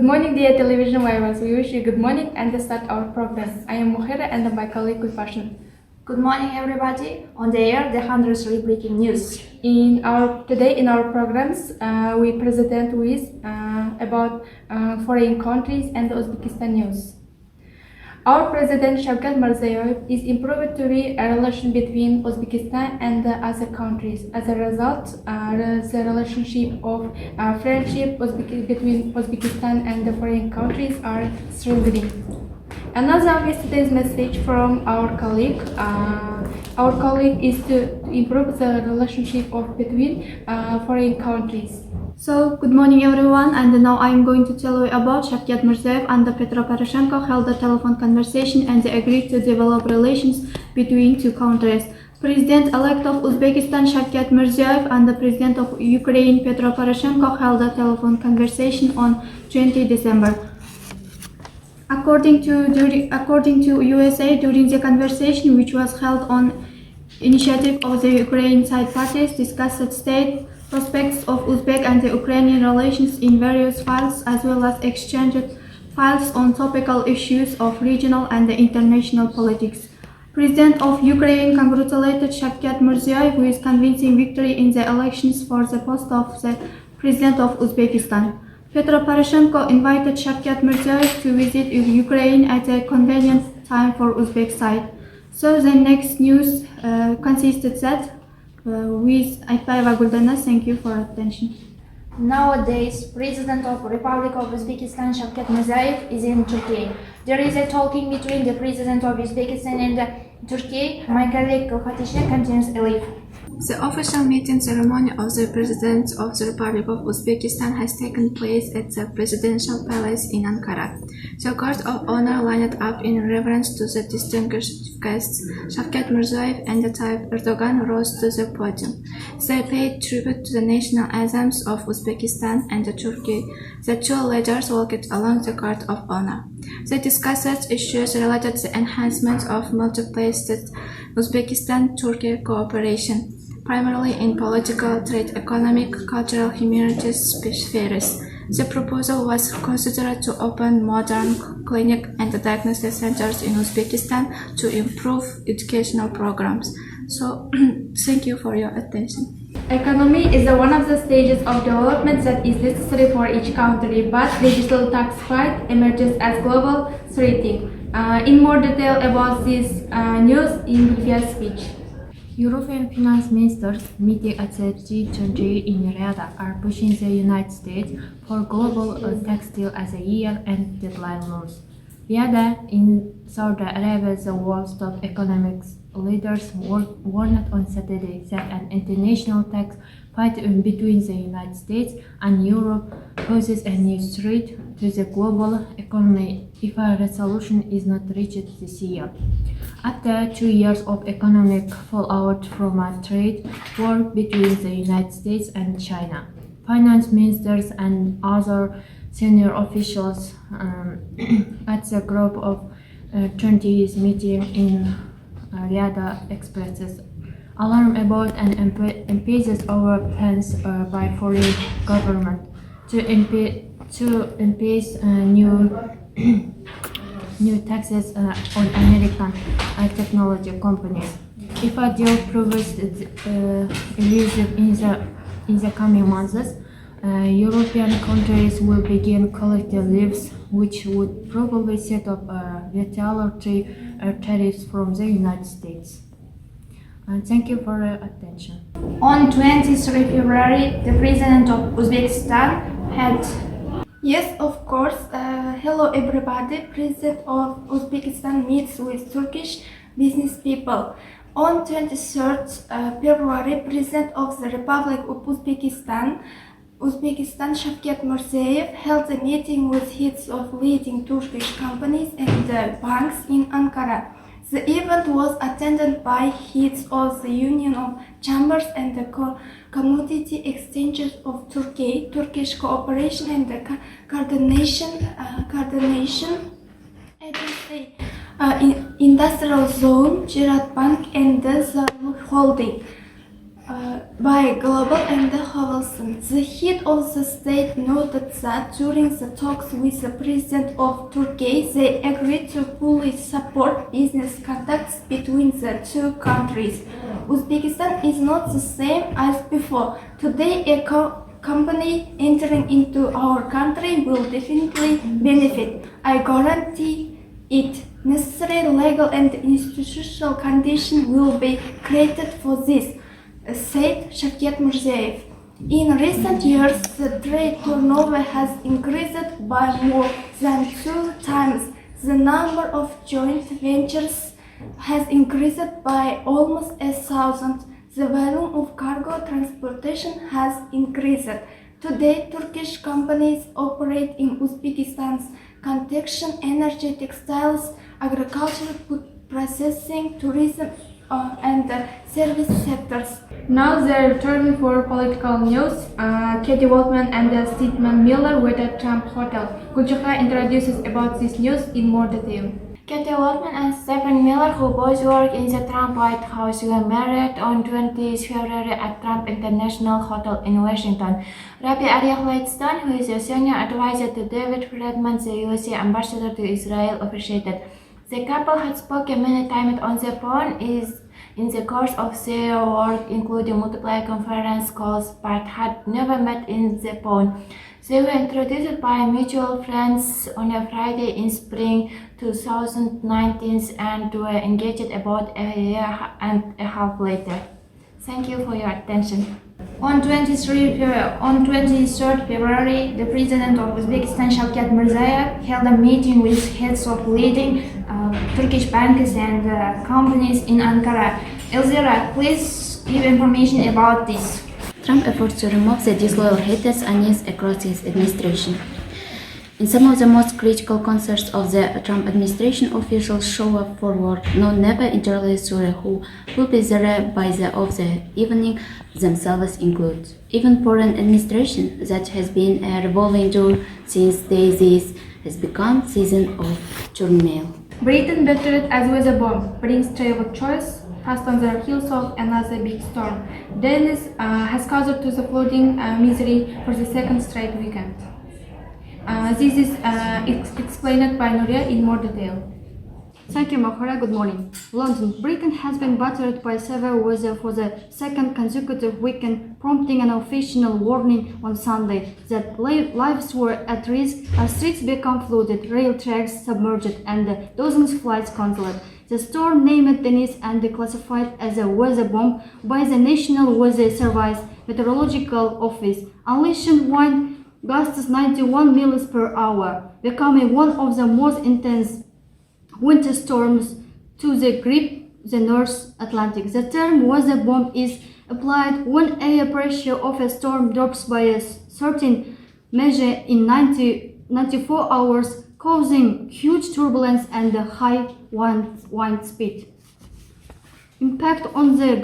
morning, dear television viewers. We wish you good morning and to start our program. I am Muhira and my colleague Gulfashan. Good morning, everybody. On the air, the 103 breaking news. Today in our programs, we present with about foreign countries and Uzbekistan news. Our President Shavkat Mirziyoyev is improving to be a relation between Uzbekistan and the other countries. As a result, the relationship of friendship between Uzbekistan and the foreign countries are strengthening. Another of yesterday's message from our colleague. Our colleague is to improve the relationship between foreign countries. So, good morning everyone, and now I am going to tell you about Shavkat Mirziyoyev and Petro Poroshenko held a telephone conversation and they agreed to develop relations between two countries. President-elect of Uzbekistan Shavkat Mirziyoyev and the President of Ukraine Petro Poroshenko held a telephone conversation on 20 December. According to USA, during the conversation, which was held on initiative of the Ukraine side parties, discussed state prospects of Uzbek and the Ukrainian relations in various files, as well as exchanged files on topical issues of regional and international politics. President of Ukraine congratulated Shavkat Mirziyoyev with convincing victory in the elections for the post of the President of Uzbekistan. Petro Poroshenko invited Shavkat Mirziyoyev to visit Ukraine at a convenient time for Uzbek side. So the next news consisted that with Aytbayeva Guldana. Thank you for attention. Nowadays, President of Republic of Uzbekistan Shavkat Mirziyoyev is in Turkey. There is a talking between the President of Uzbekistan and Turkey. My colleague Gulfashan continues a leave. The official meeting ceremony of the President of the Republic of Uzbekistan has taken place at the Presidential Palace in Ankara. The guard of honor lined up in reverence to the distinguished guests. Shavkat Mirziyoyev and Tayyip Erdogan rose to the podium. They paid tribute to the national anthems of Uzbekistan and Turkey. The two leaders walked along the guard of honor. They discussed issues related to the enhancement of multifaceted Uzbekistan-Turkey cooperation, primarily in political, trade, economic, cultural, humanities spheres. The proposal was considered to open modern clinic and diagnostic centers in Uzbekistan to improve educational programs. So, thank you for your attention. Economy is one of the stages of development that is necessary for each country, but digital tax fight emerges as global threat. In more detail about this news in Gulfia's speech. European finance ministers meeting at the G20 in Riyadh are pushing the United States for global tax deal as a year-end deadline looms. Riyadh in Saudi Arabia, the world's top economic leaders warned on Saturday that an international tax fight between the United States and Europe poses a new threat to the global economy if a resolution is not reached this year. After 2 years of economic fallout from a trade war between the United States and China, finance ministers and other senior officials at the group of 20's meeting in Riyadh expresses alarm about an impetus over plans by foreign government to impose new taxes on American technology companies. If a deal proves elusive in the coming months, European countries will begin collective levies, which would probably set up retaliatory tariffs from the United States. And thank you for your attention. On 23 February, the President of Uzbekistan had... Yes, of course. Hello everybody. President of Uzbekistan meets with Turkish business people. On 23rd February, President of the Republic of Uzbekistan Shavkat Mirziyoyev held a meeting with heads of leading Turkish companies and banks in Ankara. The event was attended by heads of the Union of Chambers and the Commodity Exchanges of Turkey, Turkish Cooperation and the Coordination Agency, Industrial Zone, Ziraat Bank and the Holding. by Global and Howelson. The head of the state noted that during the talks with the president of Turkey, they agreed to fully support business contacts between the two countries. Uzbekistan is not the same as before. Today, a company entering into our country will definitely benefit. I guarantee it. Necessary legal and institutional conditions will be created for this, said Shavkat Mirziyoyev. In recent years, the trade turnover has increased by more than 2 times. The number of joint ventures has increased by almost 1,000. The volume of cargo transportation has increased. Today, Turkish companies operate in Uzbekistan's construction, energy, textiles, agriculture, food processing, tourism, and service sectors. Now they're returning for political news. Katie Waltman and Stephen Miller were at Trump Hotel. Gulchukha introduces about this news in more detail. Katie Waltman and Stephen Miller, who both work in the Trump White House, were married on 20th February at Trump International Hotel in Washington. Rabbi Ariel Whitestone, who is a senior advisor to David Friedman, the USA ambassador to Israel, officiated. The couple had spoken many times on the phone in the course of their work, including multiple conference calls, but had never met in the phone. They were introduced by mutual friends on a Friday in spring 2019 and were engaged about a year and a half later. Thank you for your attention. On 23rd February, the president of Uzbekistan, Shavkat Mirziyoyev, held a meeting with heads of leading Turkish banks and companies in Ankara. Elzira, please give information about this. Trump efforts to remove the disloyal haters uneased across his administration. In some of the most critical concerns of the Trump administration, officials show up for work, no never entirely sure who will be there by the of the evening themselves include. Even foreign administration that has been a revolving door since day this has become season of turmoil. Britain battered as weather bomb brings travel choice fast on the heels of another big storm. Dennis has caused to the flooding misery for the second straight weekend. This is explained by Nuria in more detail. Thank you, Mahara. Good morning. London, Britain has been battered by severe weather for the second consecutive weekend, prompting an official warning on Sunday that lives were at risk as streets become flooded, rail tracks submerged, and dozens of flights cancelled. The storm, named Dennis and classified as a weather bomb by the National Weather Service Meteorological Office, unleashed wind gusts 91 miles per hour, becoming one of the most intense winter storms to grip the North Atlantic. The term weather bomb is applied when air pressure of a storm drops by a certain measure in 94 hours, causing huge turbulence and a high wind speed. The impact on the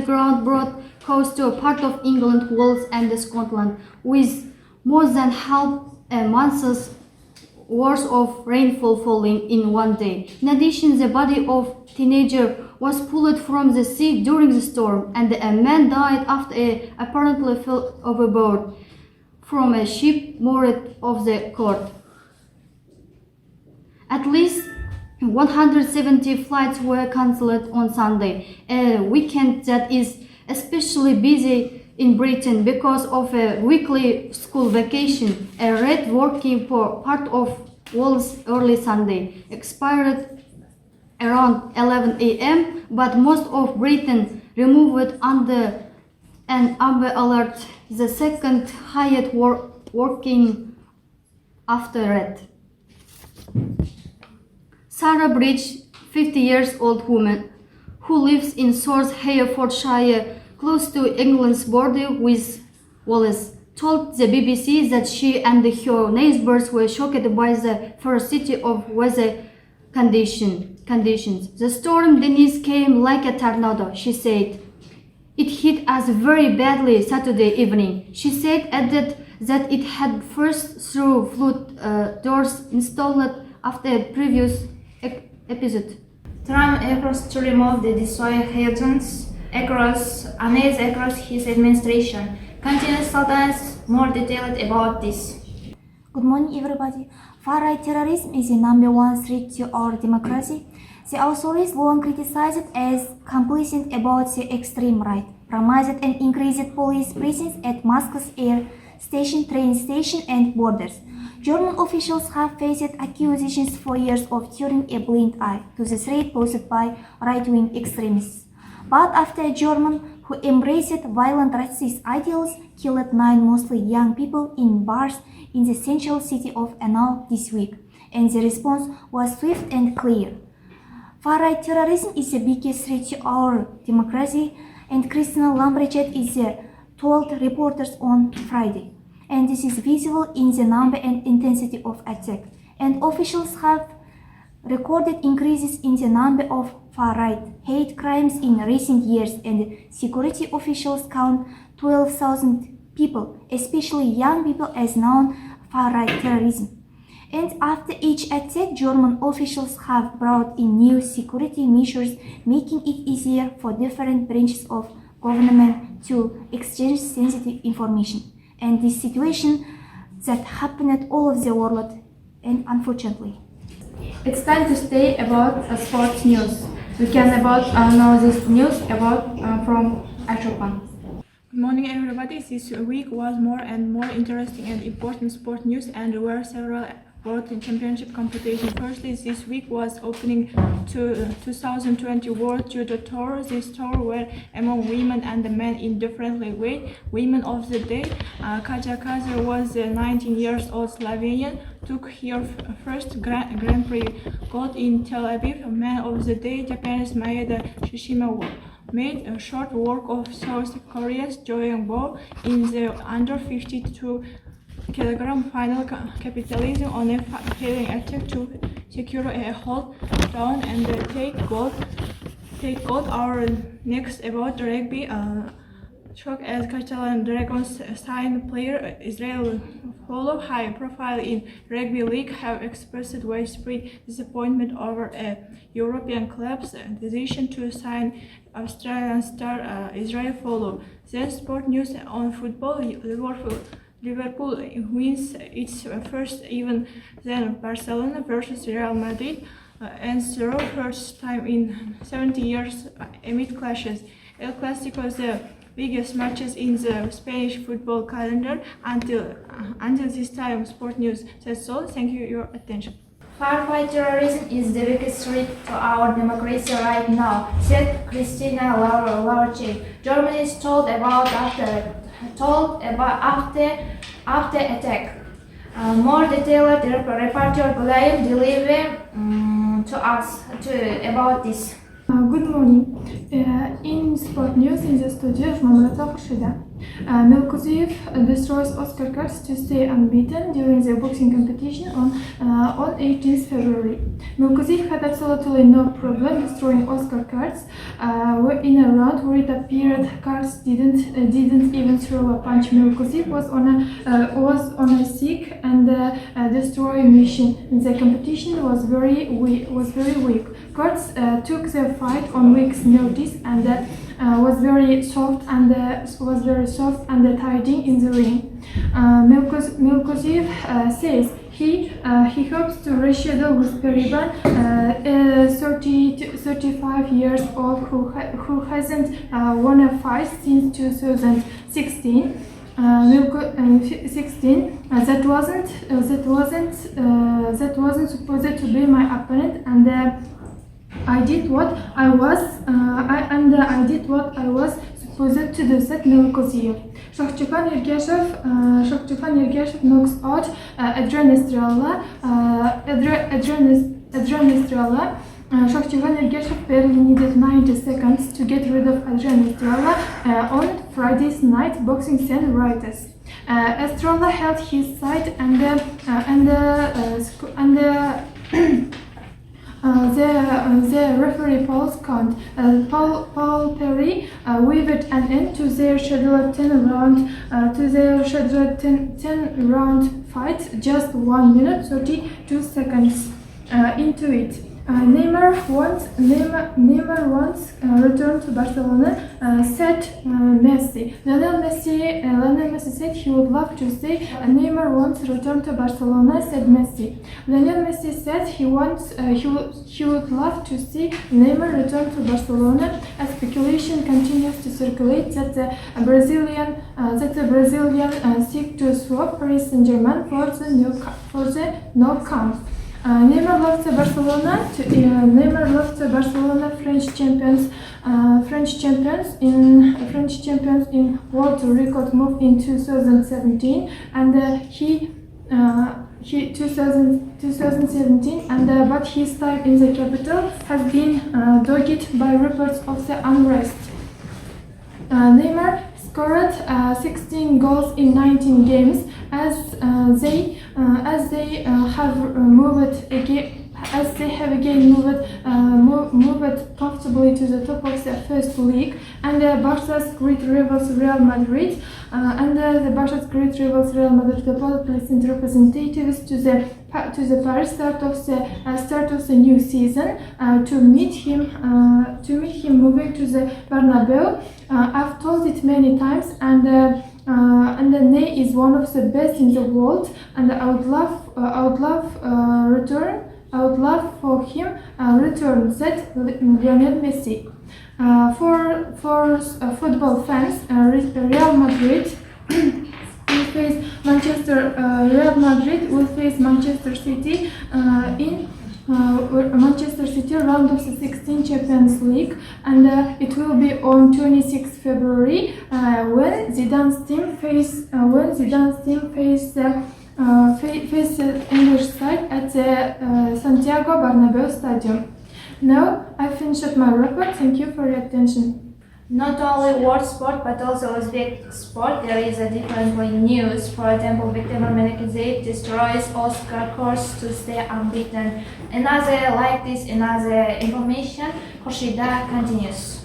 ground brought coast to a part of England, Wales and Scotland, with more than half a month's worth of rainfall falling in one day. In addition, the body of a teenager was pulled from the sea during the storm, and a man died after he apparently fell overboard from a ship moored off the coast. At least 170 flights were cancelled on Sunday, a weekend that is especially busy in Britain because of a weekly school vacation. A red working for part of Wales early Sunday expired around 11 a.m., but most of Britain removed under an amber alert, the second highest working after red. Sarah Bridge, 50-year-old woman who lives in Swords, Herefordshire, close to England's border with Wales, told the BBC that she and her neighbours were shocked by the ferocity of weather conditions. The storm Dennis came like a tornado, she said. It hit us very badly Saturday evening. She added that it had first through flood doors installed after a previous episode. Trump efforts to remove the destroyed agents across his administration. Continues to tell us more detailed about this. Good morning, everybody. Far-right terrorism is the number one threat to our democracy. The authorities long criticized it as complacent about the extreme right, promised and increased police presence at Moscow's air station, train station, and borders. German officials have faced accusations for years of turning a blind eye to the threat posed by right-wing extremists. But after a German who embraced violent racist ideals killed 9 mostly young people in bars in the central city of Hanau this week, and the response was swift and clear. Far-right terrorism is the biggest threat to our democracy, and Christina Lambrechet told reporters on Friday. And this is visible in the number and intensity of attack. And officials have recorded increases in the number of far-right hate crimes in recent years, and security officials count 12,000 people, especially young people, as known far-right terrorism. And after each attack, German officials have brought in new security measures, making it easier for different branches of government to exchange sensitive information. And this situation that happened all over the world, and unfortunately. It's time to stay about sports news. We can know this news from Ashokan. Good morning, everybody. This week was more and more interesting and important sport news, and there were several World Championship competitions. Firstly, this week was opening to 2020 World Judo Tour. This tour were among women and men in different weight. Women of the day, Kaja Kazer was 19 years old Slovenian, took her first Grand Prix gold in Tel Aviv. Man of the day, Japanese Maeda Shishima made a short work of South Korea's Jo Young-bo in the under 52 kilogram final capitalism on a failing attempt to secure a hold down and take gold. Our next about rugby, shock as Catalan Dragons signed player Israel follow high profile in rugby league have expressed widespread disappointment over a European club's decision to sign Australian star Israel follow. Then sport news on football, Liverpool wins its first even then Barcelona versus Real Madrid and the first time in 70 years amid clashes. El Clasico is the biggest matches in the Spanish football calendar until this time. Sport news says so. Thank you for your attention. Far-right terrorism is the biggest threat to our democracy right now, said Christina Lambrechet. Germany is told about after attack. More detailed reporter Gulayim deliver to us about this. Good morning. In sport news in the studio, Mamrata Melkuziyev destroys Oscar cards to stay unbeaten during the boxing competition on 18th February. Melkuziyev had absolutely no problem destroying Oscar cards. In a round where it appeared cards didn't even throw a punch. Melkuziyev was on a seek and destroy mission. The competition was very weak. Cards took the fight on weeks' notice and was very soft and tidy in the ring. Melkuziyev says he hopes to reschedule with Periban, 35 years old who hasn't won a fight since 2016. That wasn't supposed to be my opponent, and I did what I was supposed to do, said Melkuziyev. Shokchikan Ergashev knocks out Adrian Estrella. Shokchikan Ergashev barely needed 90 seconds to get rid of Adrian Estrella on Friday's night boxing scene writers. Estrella held his side and the referee Paul's count. Paul Perry weaved an end to their scheduled 10-round fight just 1 minute 32 seconds into it. Neymar wants return to Barcelona, said Messi. Lionel Messi said he would love to say Neymar wants return to Barcelona, said Messi. Lionel Messi said he would love to see Neymar return to Barcelona, as speculation continues to circulate that the Brazilian seek to swap Paris Saint-Germain for the Nou Camp. Neymar left Barcelona French champions in world record move in 2017, and but his time in the capital has been dogged by reports of the unrest. Neymar scored 16 goals in 19 games as they have moved comfortably to the top of the first league, and Barca's great rivals Real Madrid developed sent representatives to the Paris start of the new season to meet him moving to the Bernabeu. I've told it many times, and Ney is one of the best in the world, and I would love for him return, said Lionel Messi. For football fans, Real Madrid will face Manchester City in Manchester City round of the 16 Champions League, and it will be on 26 February when Zidane's team face the English side at the Santiago Bernabeu Stadium. Now I finished my report. Thank you for your attention. Not only world sport but also Uzbek sport, there is a different news. For example, victim Menekizade destroys Oscar course to stay unbeaten. Another information, Khurshida continues.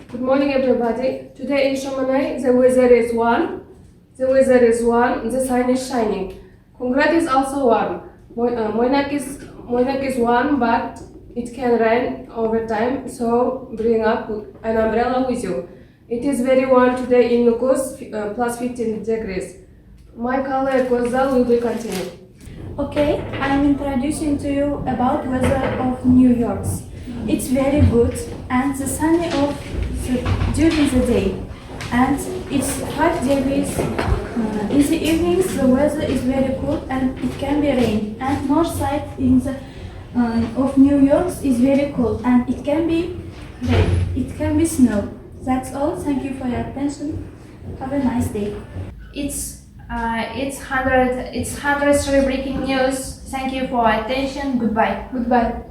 Good morning, everybody. Today in Shomanai, the weather is warm. The sun is shining. Kongrat is also warm. Moynak is warm, but it can rain over time, so bring up an umbrella with you. It is very warm today in Nukus, plus 15 degrees. My colleague Kozal will be continuing. Okay, I'm introducing to you about weather of New York. It's very good and the sunny during the day, and it's 5 degrees. In the evenings the weather is very cool and it can be rain. And north side of New York is very cool and it can be rain. It can be snow. That's all. Thank you for your attention. Have a nice day. It's 103 breaking news. Thank you for attention. Goodbye. Goodbye.